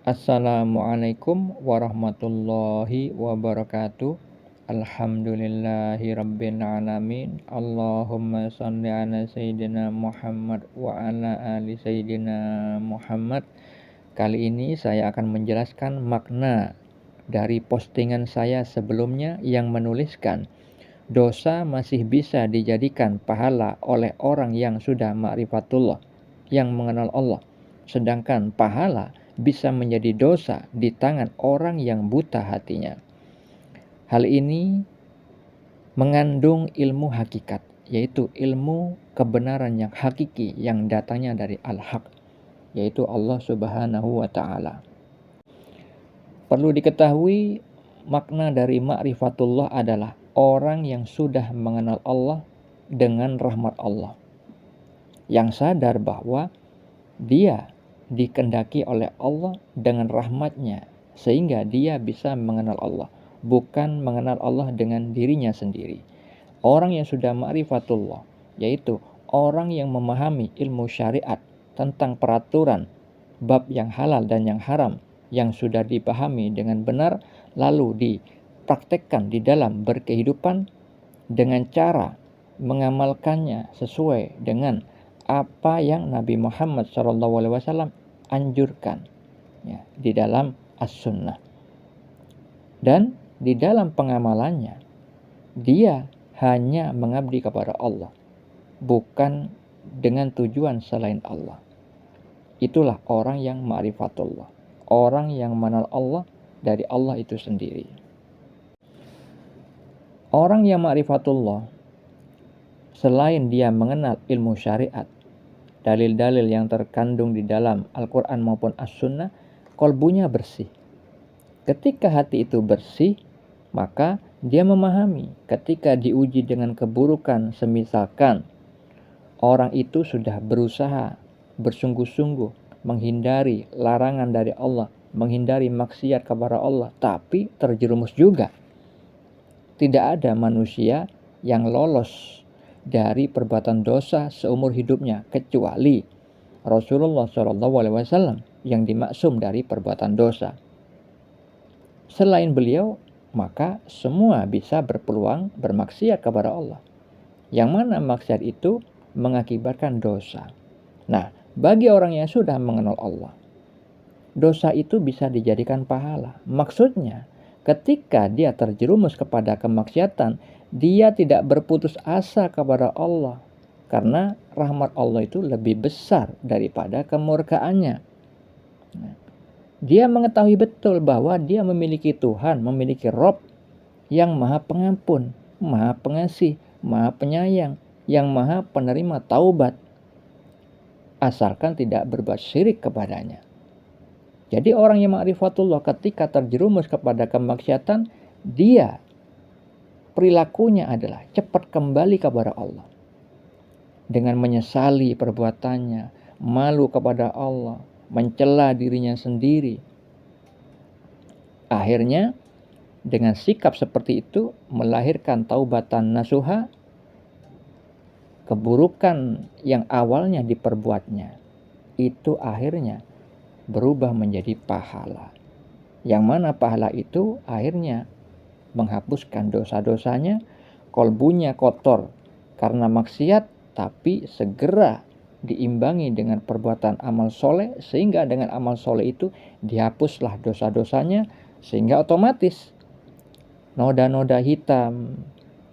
Assalamualaikum warahmatullahi wabarakatuh. Alhamdulillahirabbil alamin. Allahumma shalli ala sayyidina Muhammad wa ala ali sayyidina Muhammad. Kali ini saya akan menjelaskan makna dari postingan saya sebelumnya yang menuliskan dosa masih bisa dijadikan pahala oleh orang yang sudah ma'rifatullah, yang mengenal Allah. Sedangkan pahala bisa menjadi dosa di tangan orang yang buta hatinya. Hal ini mengandung ilmu hakikat, yaitu ilmu kebenaran yang hakiki yang datangnya dari Al-Haq, yaitu Allah Subhanahu wa Ta'ala. Perlu diketahui, makna dari ma'rifatullah adalah orang yang sudah mengenal Allah dengan rahmat Allah, yang sadar bahwa dia dikehendaki oleh Allah dengan rahmatnya, sehingga dia bisa mengenal Allah, bukan mengenal Allah dengan dirinya sendiri. Orang yang sudah ma'rifatullah, yaitu orang yang memahami ilmu syariat tentang peraturan bab yang halal dan yang haram, yang sudah dipahami dengan benar, lalu dipraktekkan di dalam berkehidupan dengan cara mengamalkannya sesuai dengan apa yang Nabi Muhammad SAW anjurkan, ya, di dalam As-Sunnah. Dan di dalam pengamalannya, dia hanya mengabdi kepada Allah, bukan dengan tujuan selain Allah. Itulah orang yang ma'rifatullah, orang yang mengenal Allah dari Allah itu sendiri. Orang yang ma'rifatullah, selain dia mengenal ilmu syariat, dalil-dalil yang terkandung di dalam Al-Quran maupun As-Sunnah, kolbunya bersih. Ketika hati itu bersih, maka dia memahami ketika diuji dengan keburukan, semisalkan orang itu sudah berusaha bersungguh-sungguh menghindari larangan dari Allah, menghindari maksiat kepada Allah, tapi terjerumus juga. Tidak ada manusia yang lolos dari perbuatan dosa seumur hidupnya, kecuali Rasulullah SAW yang dimaksum dari perbuatan dosa. Selain beliau, maka semua bisa berpeluang bermaksiat kepada Allah, yang mana maksiat itu mengakibatkan dosa. Nah, bagi orang yang sudah mengenal Allah, dosa itu bisa dijadikan pahala. Maksudnya, ketika dia terjerumus kepada kemaksiatan, dia tidak berputus asa kepada Allah, karena rahmat Allah itu lebih besar daripada kemurkaannya. Dia mengetahui betul bahwa dia memiliki Tuhan, memiliki Rob yang maha pengampun, maha pengasih, maha penyayang, yang maha penerima taubat, asalkan tidak berbuat syirik kepadanya. Jadi orang yang ma'rifatullah ketika terjerumus kepada kemaksiatan, dia perilakunya adalah cepat kembali kepada Allah dengan menyesali perbuatannya, malu kepada Allah, mencela dirinya sendiri. Akhirnya dengan sikap seperti itu melahirkan taubatan nasuha, keburukan yang awalnya diperbuatnya itu akhirnya berubah menjadi pahala, yang mana pahala itu akhirnya menghapuskan dosa-dosanya. Kolbunya kotor karena maksiat, tapi segera diimbangi dengan perbuatan amal soleh, sehingga dengan amal soleh itu dihapuslah dosa-dosanya, sehingga otomatis noda-noda hitam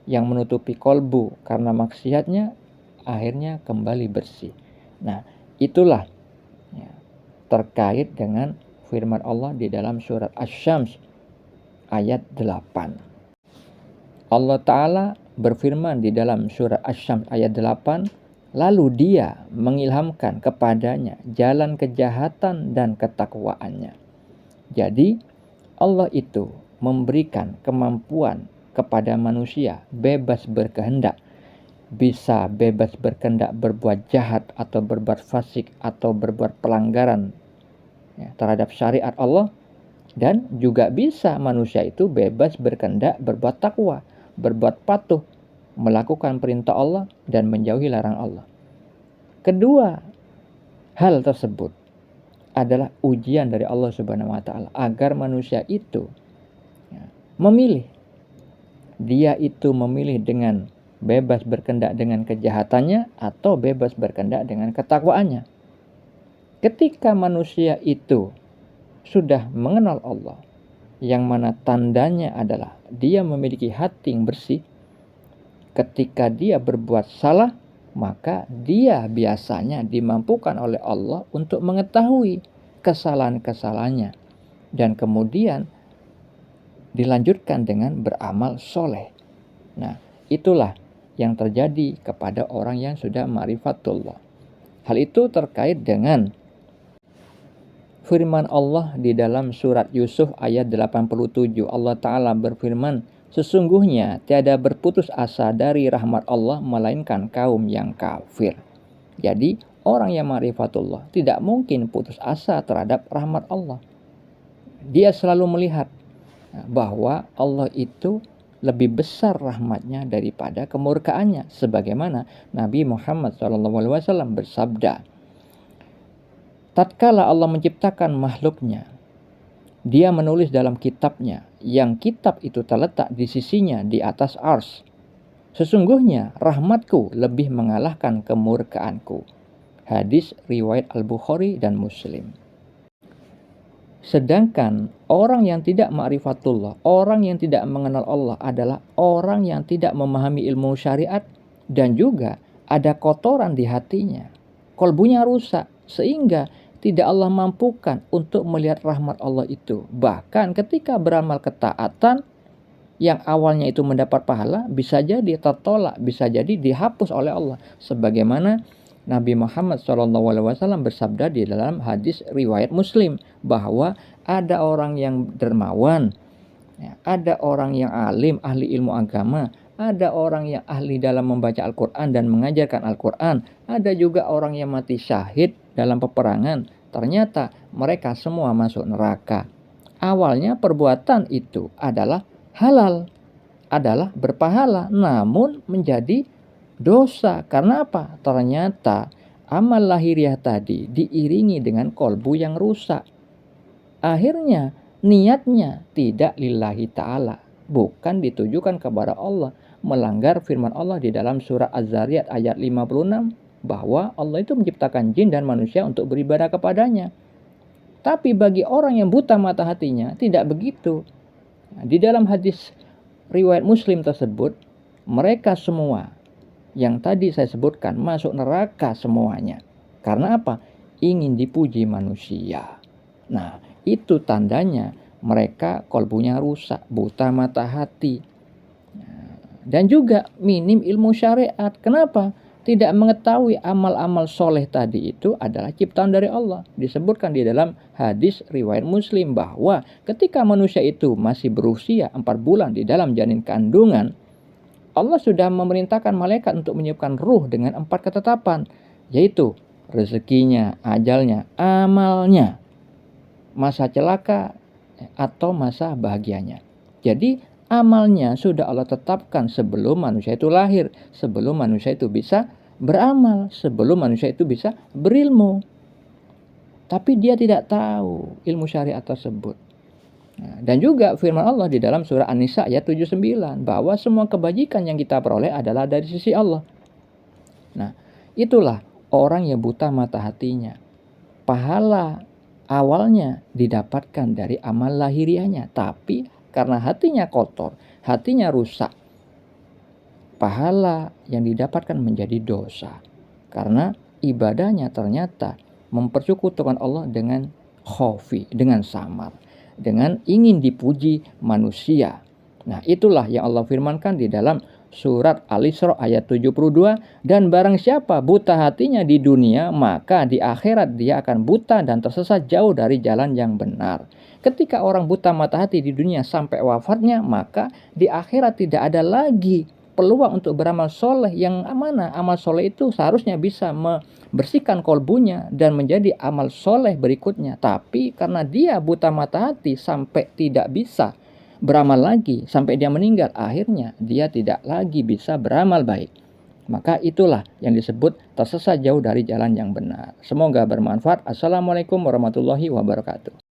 yang menutupi kolbu karena maksiatnya akhirnya kembali bersih. Nah, itulah ya, terkait dengan firman Allah di dalam surat Asy-Syams ayat 8. Allah Ta'ala berfirman di dalam surat Asy-Syams ayat 8, lalu dia mengilhamkan kepadanya jalan kejahatan dan ketakwaannya. Jadi Allah itu memberikan kemampuan kepada manusia bebas berkehendak, bisa bebas berkehendak berbuat jahat atau berbuat fasik atau berbuat pelanggaran ya, terhadap syariat Allah, dan juga bisa manusia itu bebas berkehendak berbuat takwa, berbuat patuh, melakukan perintah Allah dan menjauhi larangan Allah. Kedua hal tersebut adalah ujian dari Allah Subhanahu wa taala agar manusia itu memilih. Dia itu memilih dengan bebas berkendak dengan kejahatannya atau bebas berkendak dengan ketakwaannya. Ketika manusia itu sudah mengenal Allah, yang mana tandanya adalah dia memiliki hati yang bersih, ketika dia berbuat salah, maka dia biasanya dimampukan oleh Allah untuk mengetahui kesalahan-kesalahannya dan kemudian dilanjutkan dengan beramal soleh. Nah, itulah yang terjadi kepada orang yang sudah ma'rifatullah. Hal itu terkait dengan firman Allah di dalam surat Yusuf ayat 87. Allah Ta'ala berfirman, sesungguhnya tiada berputus asa dari rahmat Allah melainkan kaum yang kafir. Jadi orang yang ma'rifatullah tidak mungkin putus asa terhadap rahmat Allah. Dia selalu melihat bahwa Allah itu lebih besar rahmatnya daripada kemurkaannya. Sebagaimana Nabi Muhammad SAW bersabda, tatkala Allah menciptakan makhluknya, dia menulis dalam kitabnya, yang kitab itu terletak di sisinya di atas ars. Sesungguhnya rahmatku lebih mengalahkan kemurkaanku. Hadis riwayat Al-Bukhari dan Muslim. Sedangkan orang yang tidak ma'rifatullah, orang yang tidak mengenal Allah adalah orang yang tidak memahami ilmu syariat dan juga ada kotoran di hatinya. Kolbunya rusak sehingga tidak Allah mampukan untuk melihat rahmat Allah itu. Bahkan ketika beramal ketaatan yang awalnya itu mendapat pahala bisa jadi tertolak, bisa jadi dihapus oleh Allah. Sebagaimana Nabi Muhammad SAW bersabda di dalam hadis riwayat Muslim bahwa ada orang yang dermawan, ada orang yang alim, ahli ilmu agama, ada orang yang ahli dalam membaca Al-Quran dan mengajarkan Al-Quran, ada juga orang yang mati syahid dalam peperangan. Ternyata mereka semua masuk neraka. Awalnya perbuatan itu adalah halal, adalah berpahala, namun menjadi dosa. Karena apa? Ternyata amal lahiriah tadi diiringi dengan kolbu yang rusak. Akhirnya niatnya tidak lillahi ta'ala, bukan ditujukan kepada Allah, melanggar firman Allah di dalam surah Az-Zariyat ayat 56 bahwa Allah itu menciptakan jin dan manusia untuk beribadah kepadanya. Tapi bagi orang yang buta mata hatinya tidak begitu. Di dalam hadis riwayat Muslim tersebut, mereka semua yang tadi saya sebutkan masuk neraka semuanya. Karena apa? Ingin dipuji manusia. Nah, itu tandanya mereka kolbunya rusak, buta mata hati. Dan juga minim ilmu syariat. Kenapa? Tidak mengetahui amal-amal soleh tadi itu adalah ciptaan dari Allah. Disebutkan di dalam hadis riwayat Muslim bahwa ketika manusia itu masih berusia 4 bulan di dalam janin kandungan, Allah sudah memerintahkan malaikat untuk menyiapkan ruh dengan 4 ketetapan, yaitu rezekinya, ajalnya, amalnya, masa celaka atau masa bahagianya. Jadi amalnya sudah Allah tetapkan sebelum manusia itu lahir, sebelum manusia itu bisa beramal, sebelum manusia itu bisa berilmu. Tapi dia tidak tahu ilmu syariat tersebut. Dan juga firman Allah di dalam surah An-Nisa ayat 79 bahwa semua kebajikan yang kita peroleh adalah dari sisi Allah. Nah, itulah orang yang buta mata hatinya. Pahala awalnya didapatkan dari amal lahiriahnya, tapi karena hatinya kotor, hatinya rusak, pahala yang didapatkan menjadi dosa. Karena ibadahnya ternyata mempersekutukan Allah dengan khofi, dengan samar, dengan ingin dipuji manusia. Nah, itulah yang Allah firmankan di dalam surat Al-Isra ayat 72. Dan barang siapa buta hatinya di dunia, maka di akhirat dia akan buta dan tersesat jauh dari jalan yang benar. Ketika orang buta mata hati di dunia sampai wafatnya, maka di akhirat tidak ada lagi peluang untuk beramal soleh. Yang mana amal soleh itu seharusnya bisa membersihkan kolbunya dan menjadi amal soleh berikutnya. Tapi karena dia buta mata hati sampai tidak bisa beramal lagi, sampai dia meninggal, akhirnya dia tidak lagi bisa beramal baik. maka itulah yang disebut tersesat jauh dari jalan yang benar. Semoga bermanfaat. Assalamualaikum warahmatullahi wabarakatuh.